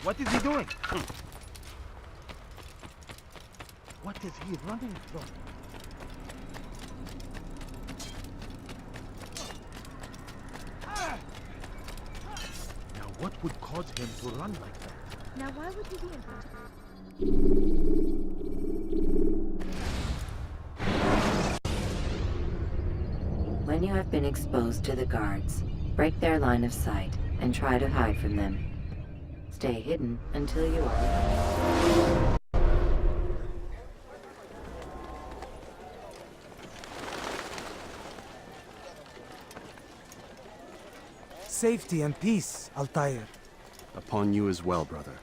What is he doing? What is he running from? Now what would cause him to run like that? Now why would he be interested? When you have been exposed to the guards, break their line of sight and try to hide from them. Stay hidden until you are. Safety and peace, Altair. Upon you as well, brother.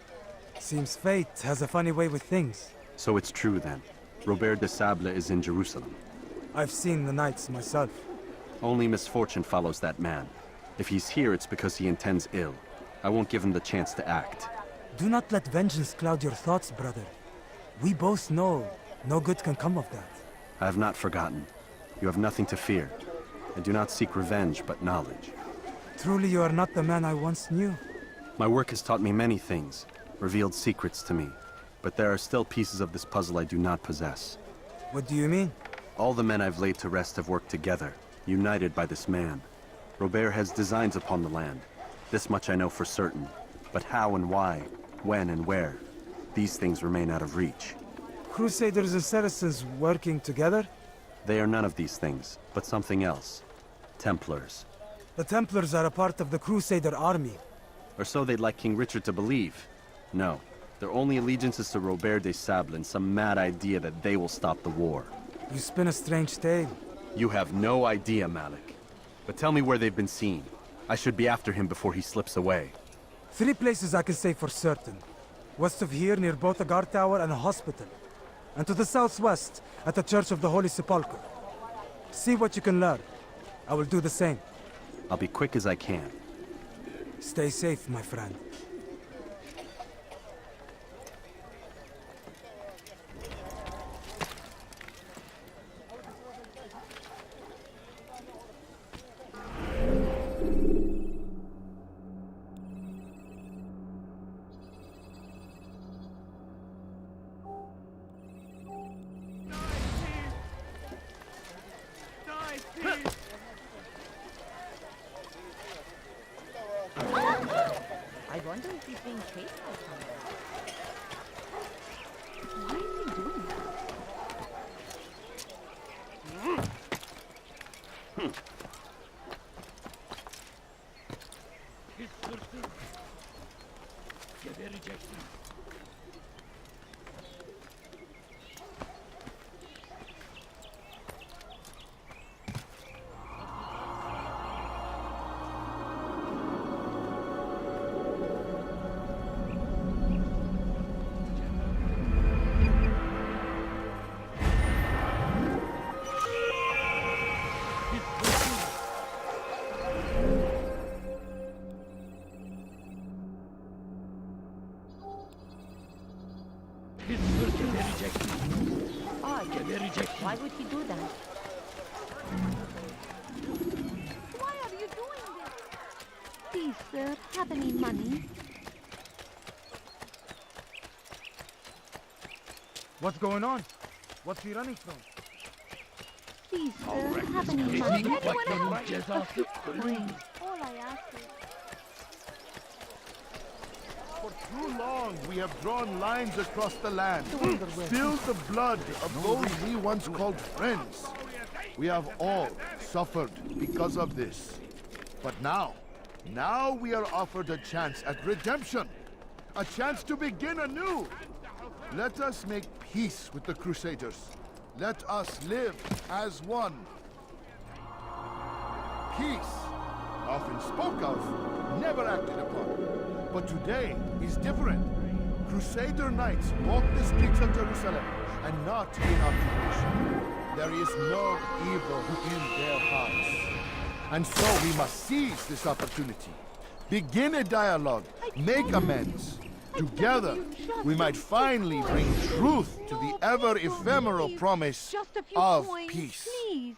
Seems fate has a funny way with things. So it's true then. Robert de Sable is in Jerusalem. I've seen the knights myself. Only misfortune follows that man. If he's here, it's because he intends ill. I won't give him the chance to act. Do not let vengeance cloud your thoughts, brother. We both know no good can come of that. I have not forgotten. You have nothing to fear. I do not seek revenge, but knowledge. Truly you are not the man I once knew. My work has taught me many things, revealed secrets to me. But there are still pieces of this puzzle I do not possess. What do you mean? All the men I've laid to rest have worked together, united by this man. Robert has designs upon the land. This much I know for certain. But how and why, when and where, these things remain out of reach. Crusaders and Saracens working together? They are none of these things, but something else. Templars. The Templars are a part of the Crusader army. Or so they'd like King Richard to believe. No, their only allegiance is to Robert de Sable and some mad idea that they will stop the war. You spin a strange tale. You have no idea, Malik. But tell me where they've been seen. I should be after him before he slips away. 3 places I can say for certain. West of here, near both a guard tower and a hospital. And to the southwest, at the Church of the Holy Sepulchre. See what you can learn. I will do the same. I'll be quick as I can. Stay safe, my friend. I wonder if he's being chased by someone. Why is he doing that? Why would he do that? Why are you doing this? Please, sir, have any money? What's going on? What's he running from? Please, sir, have any money? Anyone help? A few coins. All I ask is... For too long, we have drawn lines across the land, spilled the blood of those we once called friends. We have all suffered because of this. But now we are offered a chance at redemption, a chance to begin anew. Let us make peace with the Crusaders. Let us live as one. Peace, often spoke of, never acted upon. But today is different. Crusader knights walk the streets of Jerusalem, and not in occupation. There is no evil in their hearts. And so we must seize this opportunity. Begin a dialogue, make amends. Together, we might finally bring truth to the ever-ephemeral promise of peace. Please.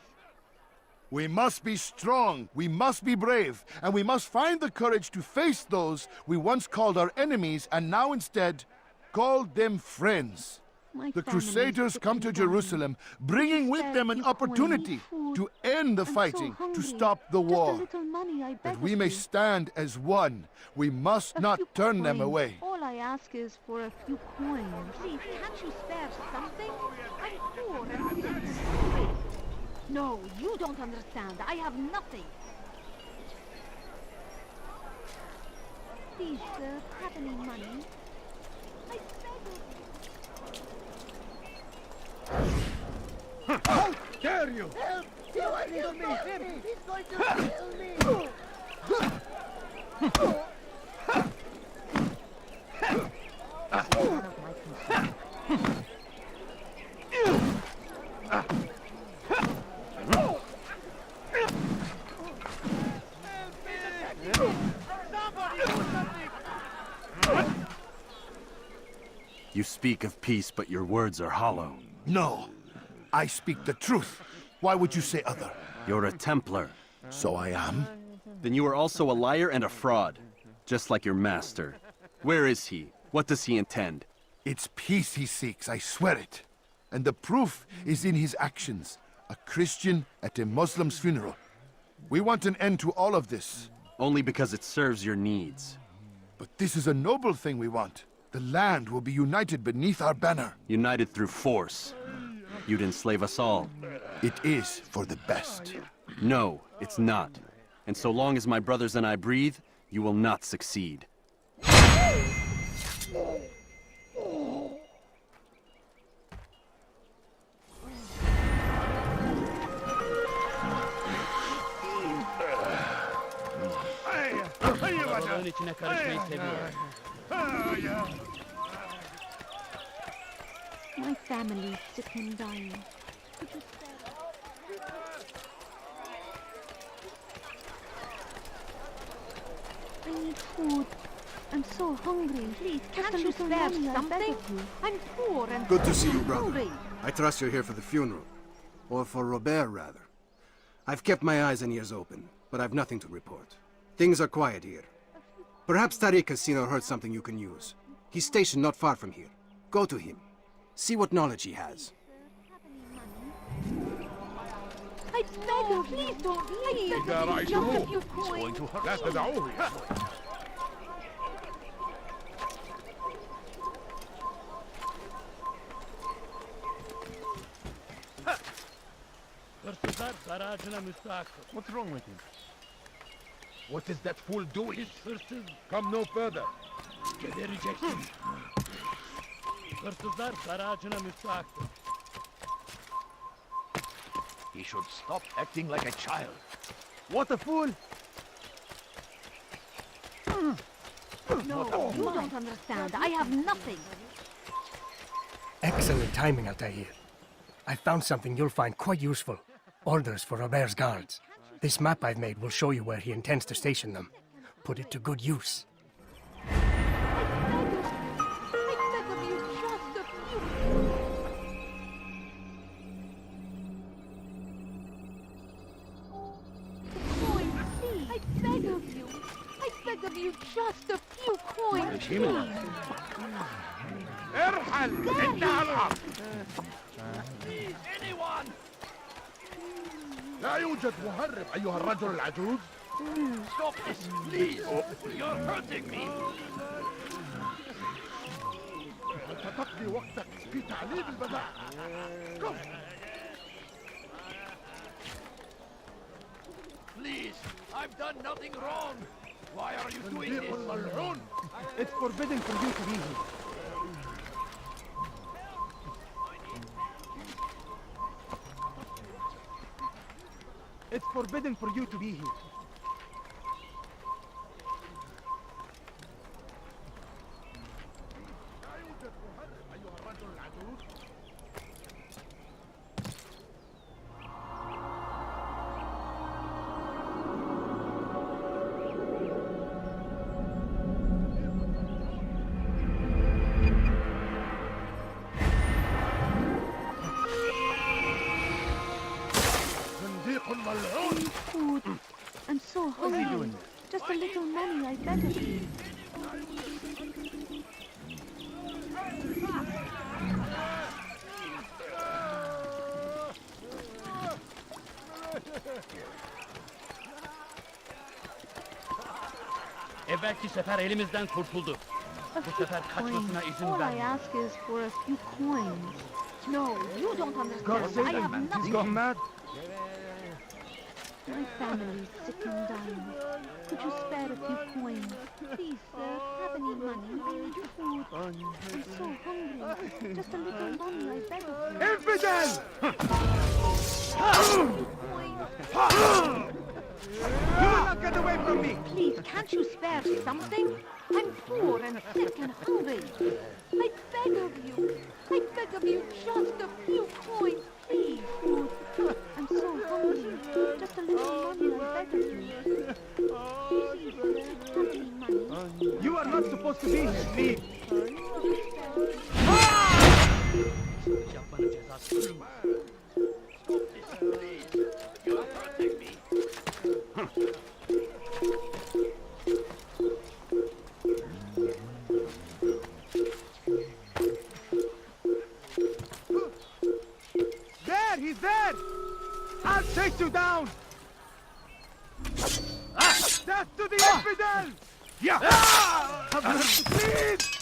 We must be strong, we must be brave, and we must find the courage to face those we once called our enemies and now instead call them friends. My The family's Crusaders come to sick and dying. Jerusalem, bringing with them an Keep going, opportunity food. to end the I'm so fighting, to hungry. stop the Just a war. little money, I beg That of we may you. stand as one, we must A not few turn them coins. away. All I ask is for a few coins. Please, can't you spare something? I'm poor and sick. No, you don't understand. I have nothing. Please, sir, have any money? I beg of you. How dare you! You speak of peace, but your words are hollow. No, I speak the truth. Why would you say other? You're a Templar. So I am. Then you are also a liar and a fraud, just like your master. Where is he? What does he intend? It's peace he seeks, I swear it. And the proof is in his actions. A Christian at a Muslim's funeral. We want an end to all of this. Only because it serves your needs. But this is a noble thing we want. The land will be united beneath our banner. United through force. You'd enslave us all. It is for the best. No, it's not. And so long as my brothers and I breathe, you will not succeed. Balığın içine karışmayı seviyor. My family's sick and dying. Could you spare? I need food. I'm so hungry. Please, Just can't a you little spare money, I beg something? of you. I'm poor and Good to see you, brother. hungry. I trust you're here for the funeral. Or for Robert, rather. I've kept my eyes and ears open, but I've nothing to report. Things are quiet here. Perhaps Tariq has seen or heard something you can use. He's stationed not far from here. Go to him. See what knowledge he has. I beg of you. Please don't leave. إذا Just a رأيتموه few coins. لا تدعوه Hırsızlar dar ağacına müstahak. What's wrong with him? What is that fool doing? Biz hırsız Come no further. gebereceksin. Hırsızlar dar ağacına müstahaktır. He should stop acting like a child. What a fool! No, you don't understand. I have nothing. Excellent timing, Altair. I found something you'll find quite useful. Orders for Robert's guards. This map I've made will show you where he intends to station them. Put it to good use. I beg of you, just a few. Coins, please. I beg of you. I beg of you, just a few coins, please. ارحل انت على الارض. لا يوجد مهرب ايها الرجل العجوز. Stop this, please! You're hurting me! أنت تقضي وقتك في تعليم البنات. كف. Please! I've done nothing wrong! Why are you doing صنديق this? ملعون. It's forbidden for you to be here. It's forbidden for you to be here. لا يوجد مهرب ايها الرجل العجوز. صنديق ملعون. so hungry. Just a little money, I beg of you. Evvelki sefer elimizden kurtuldu. Bu sefer kaçmasına izin All I vermeyin. ask is for a few coins. No, you don't understand. I have nothing. gone mad. My family's sick and dying. Could you spare a few coins? Please, sir, have any money? We need food. I'm so hungry. Just a little money, I beg of you. Infidel! You will not get away from me! Please, can't you spare something? I'm poor and sick and hungry. I beg of you. I beg of you, just a few coins, please. I'm so hungry. Just a little money, I beg of you. Please, have any money? You are not supposed to be here, leave! Yapmanın cezası ölüm. Stop this, please. You are hurting me. There! He's there! I'll take you down! Death to the infidel! Yeah! Have mercy, please!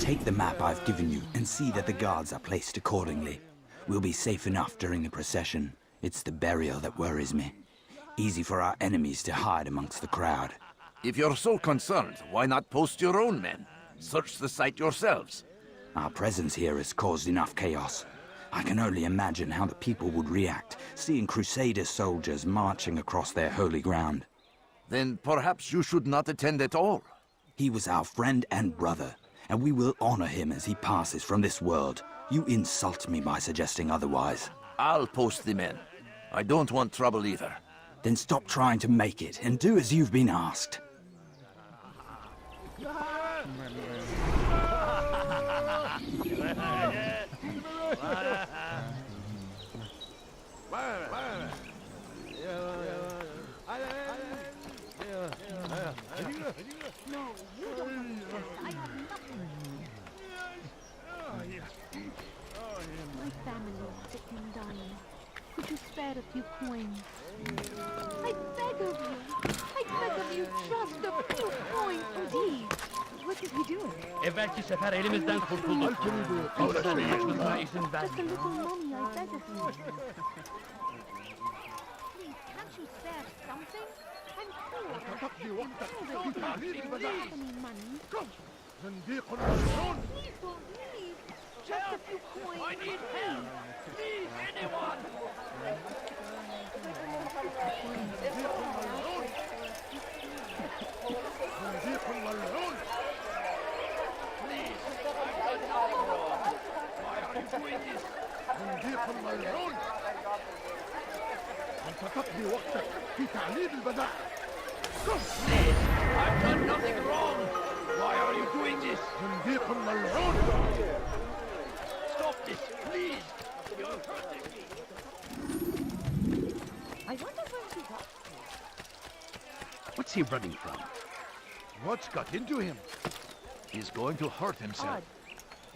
Take the map I've given you and see that the guards are placed accordingly. We'll be safe enough during the procession. It's the burial that worries me. Easy for our enemies to hide amongst the crowd. If you're so concerned, why not post your own men? Search the site yourselves. Our presence here has caused enough chaos. I can only imagine how the people would react, seeing Crusader soldiers marching across their holy ground. Then perhaps you should not attend at all. He was our friend and brother, and we will honor him as he passes from this world. You insult me by suggesting otherwise. I'll post the men. I don't want trouble either. Then stop trying to make it, and do as you've been asked. No, you don't understand. I have nothing. My family's sick and dying. Could you spare a few coins? I beg of you. I beg of you, just a few coins, please. What is he doing? Evvelki sefer elimizden kurtuldu. Bu sefer kaçmasına izin Just a vermeyin. little money, I beg of you. Please, can't you spare something? I'm poor and تقضي sick and وقتك hungry. في تعليم Do you البدع. have any money? زنديق ملعون. Please, just a few coins. I need help. Please, anyone. زنديق ملعون. Please. I've done nothing wrong. Why are you doing this? زنديق ملعون. أنت تقضي وقتك في تعليم البدع. Please. I've done nothing wrong. Why are you doing this? زنديق ملعون. Stop this, please. You're hurting me. I wonder where he got. What's he running from? What's got into him? He's going to hurt himself.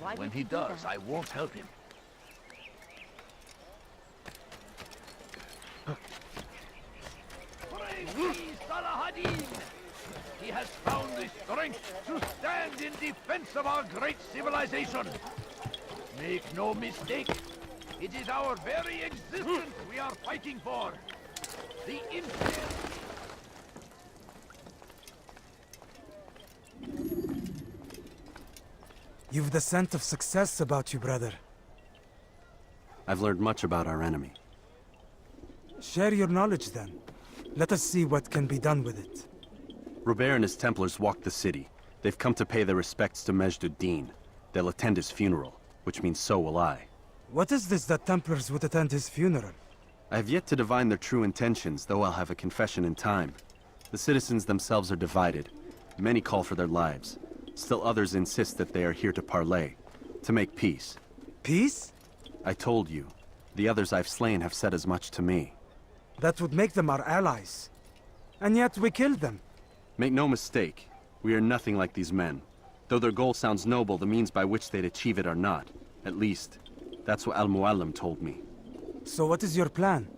Why When would he do does, that? I won't help him. Praise be Salahadin! He has found the strength to stand in defense of our great civilization. Make no mistake, it is our very existence we are fighting for. The infidel. You've the scent of success about you, brother. I've learned much about our enemy. Share your knowledge then. Let us see what can be done with it. Robert and his Templars walked the city. They've come to pay their respects to Majd-ud-Din. They'll attend his funeral, which means so will I. What is this that Templars would attend his funeral? I have yet to divine their true intentions, though I'll have a confession in time. The citizens themselves are divided. Many call for their lives. Still others insist that they are here to parley, to make peace. Peace? I told you. The others I've slain have said as much to me. That would make them our allies. And yet we killed them. Make no mistake, we are nothing like these men. Though their goal sounds noble, the means by which they'd achieve it are not. At least, that's what Al-Muallim told me. So what is your plan?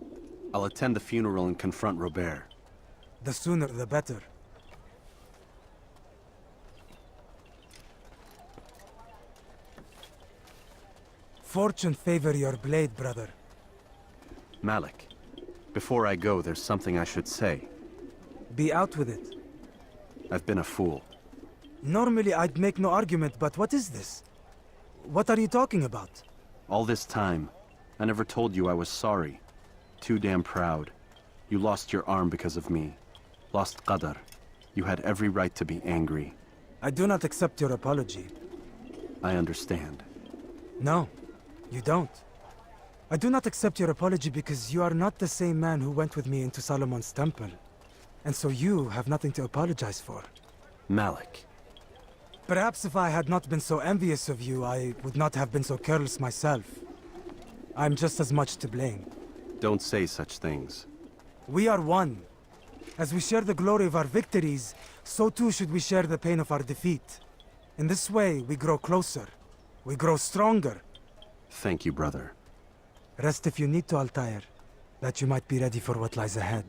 I'll attend the funeral and confront Robert. The sooner the better. Fortune favor your blade, brother. Malik, before I go, there's something I should say. Be out with it. I've been a fool. Normally I'd make no argument, but what is this? What are you talking about? All this time, I never told you I was sorry. Too damn proud. You lost your arm because of me. Lost Qadar. You had every right to be angry. I do not accept your apology. I understand. No, you don't. I do not accept your apology because you are not the same man who went with me into Solomon's temple. And so you have nothing to apologize for. Malik. Perhaps if I had not been so envious of you, I would not have been so careless myself. I'm just as much to blame. Don't say such things. We are one. As we share the glory of our victories, so too should we share the pain of our defeat. In this way, we grow closer. We grow stronger. Thank you, brother. Rest if you need to, Altair, that you might be ready for what lies ahead.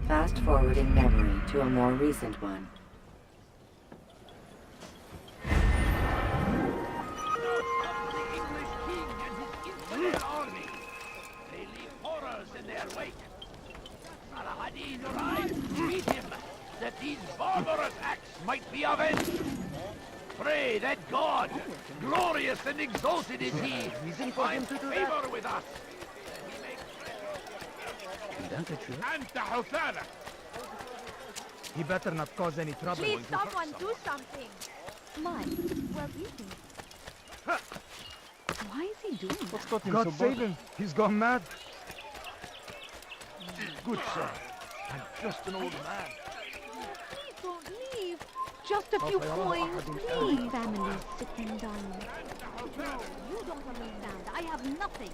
Fast forwarding memory to a more recent one. The English king and his infidel army. They leave horrors in their wake. Salah-ad-Din arrives to meet him, that these barbarous acts might be avenged. Pray that God, glorious and exalted is He, find favor with us. He better not cause any trouble. Please, someone do something. Mike, we're beating. Why is he doing that? God save him! He's gone mad! Good sir, I'm just an old man. Please don't leave. Just a few coins, please. Family's sick and dying. No, you don't understand. I have nothing.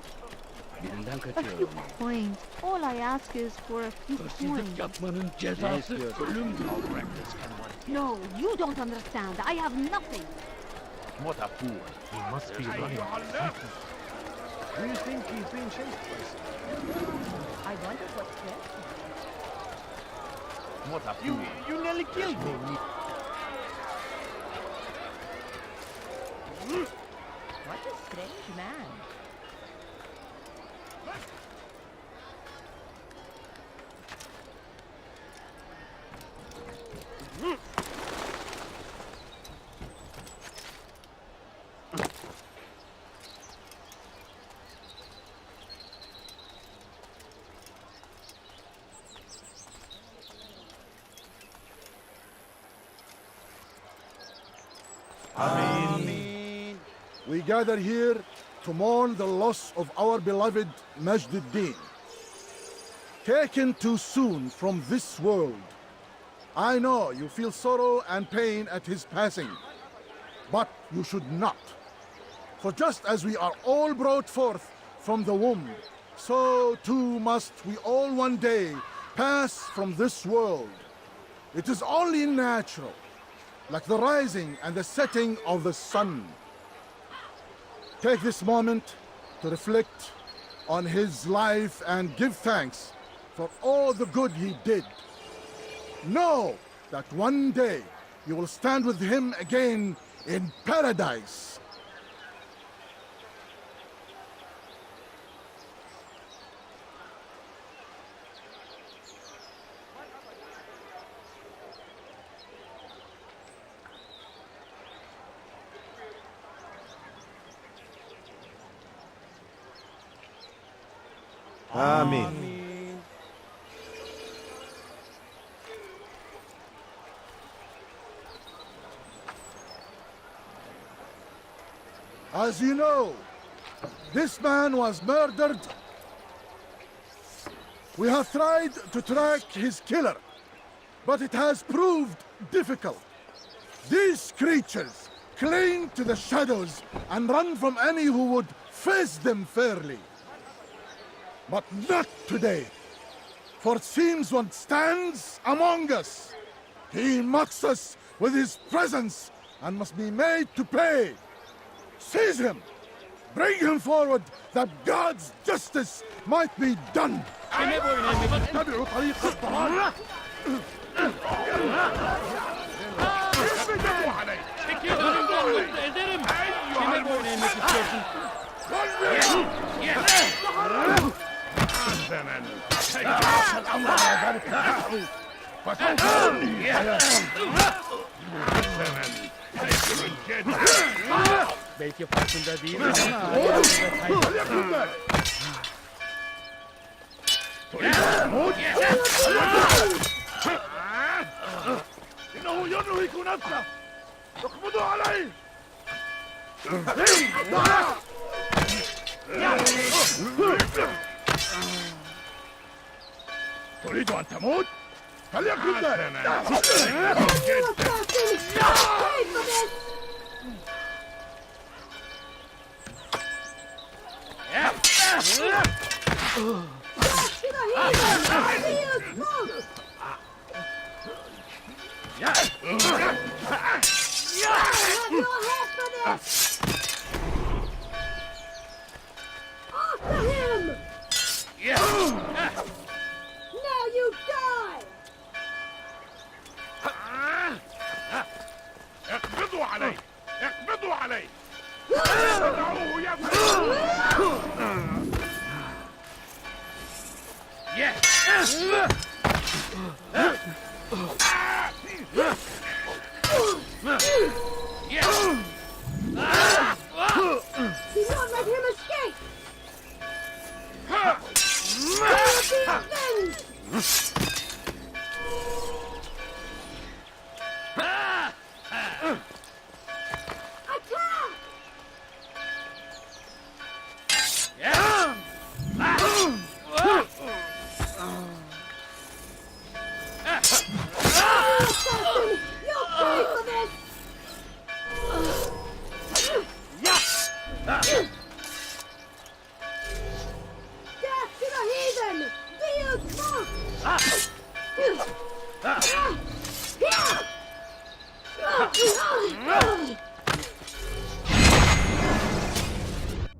A few coins. All I ask is for a few coins. No, you don't understand. I have nothing. What a fool. He must be running. Do you think he's being chased by someone? I wonder what's there. What a fool. You nearly killed me. What a strange man. We gather here to mourn the loss of our beloved Majd-ud-Din. Taken too soon from this world. I know you feel sorrow and pain at his passing, but you should not. For just as we are all brought forth from the womb, so too must we all one day pass from this world. It is only natural, like the rising and the setting of the sun. Take this moment to reflect on his life and give thanks for all the good he did. Know that one day you will stand with him again in paradise. آمين. As you know, this man was murdered. We have tried to track his killer, but it has proved difficult. These creatures cling to the shadows and run from any who would face them fairly. But not today, for it seems one stands among us. He mocks us with his presence and must be made to pay. Seize him! Bring him forward that God's justice might be done! اتبعوا طريق الضلال. Belki farkında değiliz ama... إنه ينهك نفسه. اقبضوا عليه. تريد أن تموت؟ فليكن ذلك. Now you die! اقبضوا عليه! اقبضوا عليه! دعوه يفعل! Do not let him escape!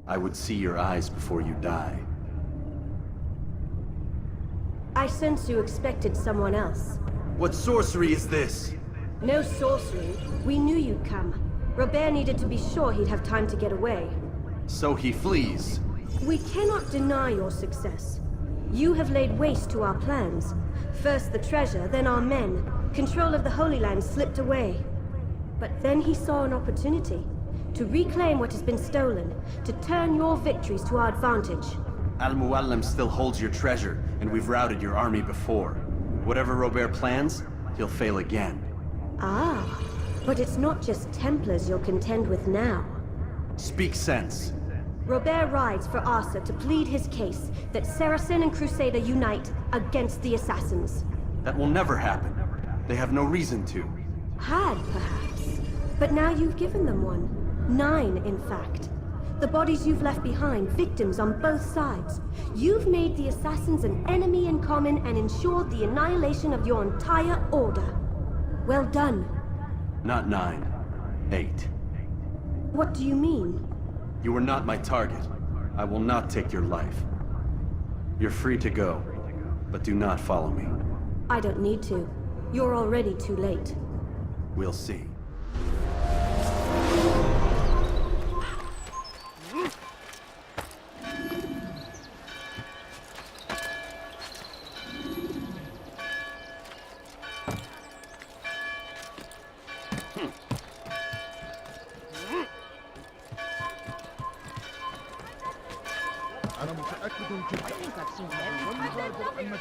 I would see your eyes before you die. I sense you expected someone else. What sorcery is this? No sorcery. We knew you'd come. Robert needed to be sure he'd have time to get away. So he flees. We cannot deny your success. You have laid waste to our plans. First the treasure, then our men. Control of the Holy Land slipped away. But then he saw an opportunity to reclaim what has been stolen, to turn your victories to our advantage. Al-Muallim still holds your treasure, and we've routed your army before. Whatever Robert plans, he'll fail again. Ah, but it's not just Templars you'll contend with now. Speak sense. Robert rides for Arsa to plead his case that Saracen and Crusader unite against the Assassins. That will never happen. They have no reason to. Had, perhaps. But now you've given them one. 9, in fact. The bodies you've left behind, victims on both sides. You've made the Assassins an enemy in common and ensured the annihilation of your entire order. Well done. Not 9. 8. What do you mean? You are not my target. I will not take your life. You're free to go, but do not follow me. I don't need to. You're already too late. We'll see. أنا متأكد I think I've seen everything.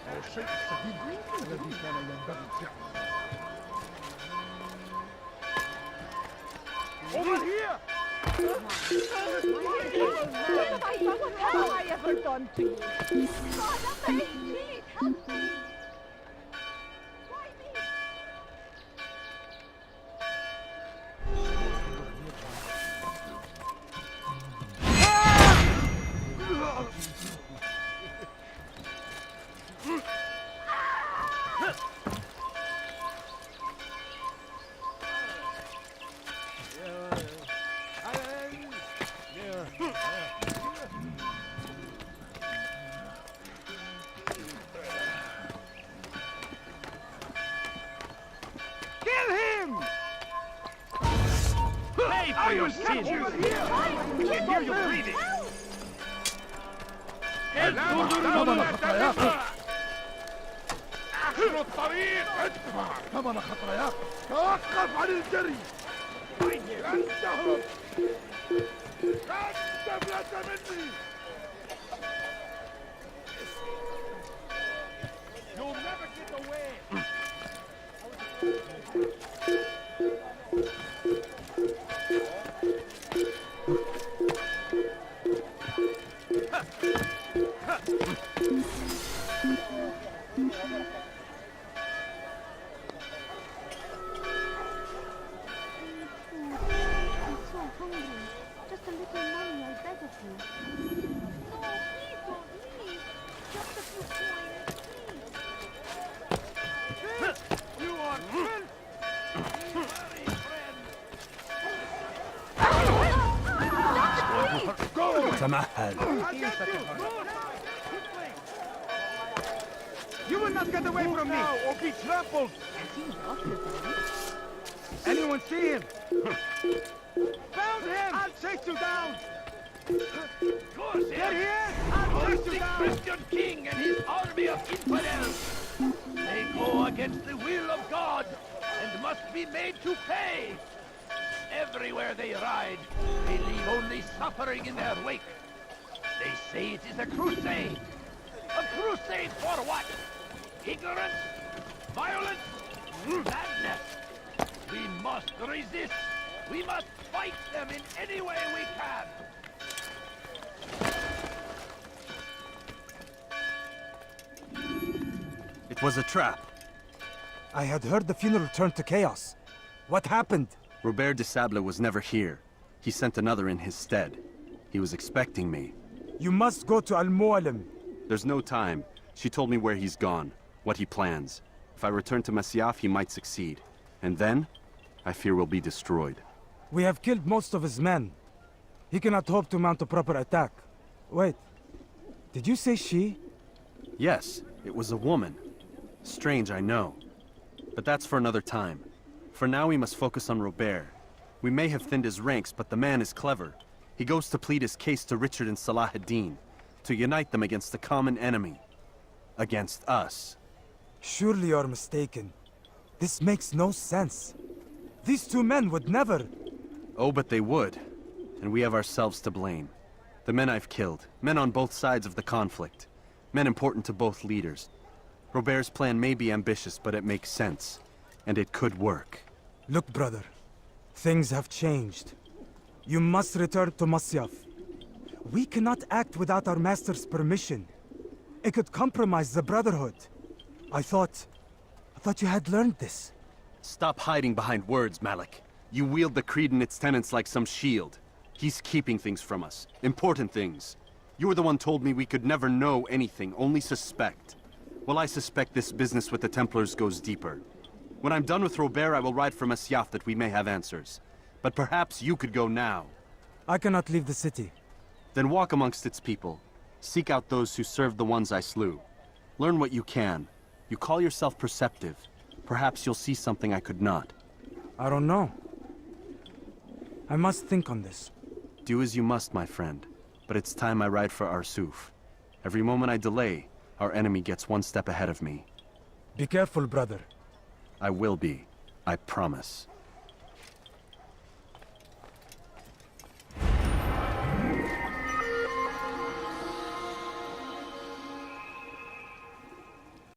أو الشيء السديد الذي كان ينبغي فعله. Over here! What have I ever done to you? Father, please help me. Why me? Kill him! Pay for your sins! I can hear you breathing! آخر الطريق ادفع ثمن خطاياك. توقف عن الجري. لن تهرب. لن تفلت مني. You'll never get away! I'm so hungry. Just a little money, I beg of you. No, please don't leave. Just a few coins, please. You are filth! You will not get away from me! Or be trampled! Anyone see him? Found him! I'll chase you down! Get here! I'll chase you The down! Christian king and his army of infidels! They go against the will of God and must be made to pay! Everywhere they ride, they leave only suffering in their wake. They say it is a crusade. A crusade for what? Ignorance? Violence? Madness? We must resist. We must fight them in any way we can. It was a trap. I had heard the funeral turned to chaos. What happened? Robert de Sable was never here. He sent another in his stead. He was expecting me. You must go to Al-Mualim. There's no time. She told me where he's gone, what he plans. If I return to Masyaf, he might succeed. And then, I fear we'll be destroyed. We have killed most of his men. He cannot hope to mount a proper attack. Wait, did you say she? Yes, it was a woman. Strange, I know. But that's for another time. For now, we must focus on Robert. We may have thinned his ranks, but the man is clever. He goes to plead his case to Richard and Salah ad-Din, to unite them against the common enemy. Against us. Surely you're mistaken. This makes no sense. These two men would never... Oh, but they would. And we have ourselves to blame. The men I've killed, men on both sides of the conflict. Men important to both leaders. Robert's plan may be ambitious, but it makes sense. And it could work. Look, brother. Things have changed. You must return to Masyaf. We cannot act without our master's permission. It could compromise the Brotherhood. I thought you had learned this. Stop hiding behind words, Malik. You wield the creed and its tenets like some shield. He's keeping things from us. Important things. You were the one told me we could never know anything, only suspect. Well, I suspect this business with the Templars goes deeper. When I'm done with Robert, I will ride for Masyaf that we may have answers. But perhaps you could go now. I cannot leave the city. Then walk amongst its people. Seek out those who served the ones I slew. Learn what you can. You call yourself perceptive. Perhaps you'll see something I could not. I don't know. I must think on this. Do as you must, my friend. But it's time I ride for Arsuf. Every moment I delay, our enemy gets one step ahead of me. Be careful, brother. I will be. I promise.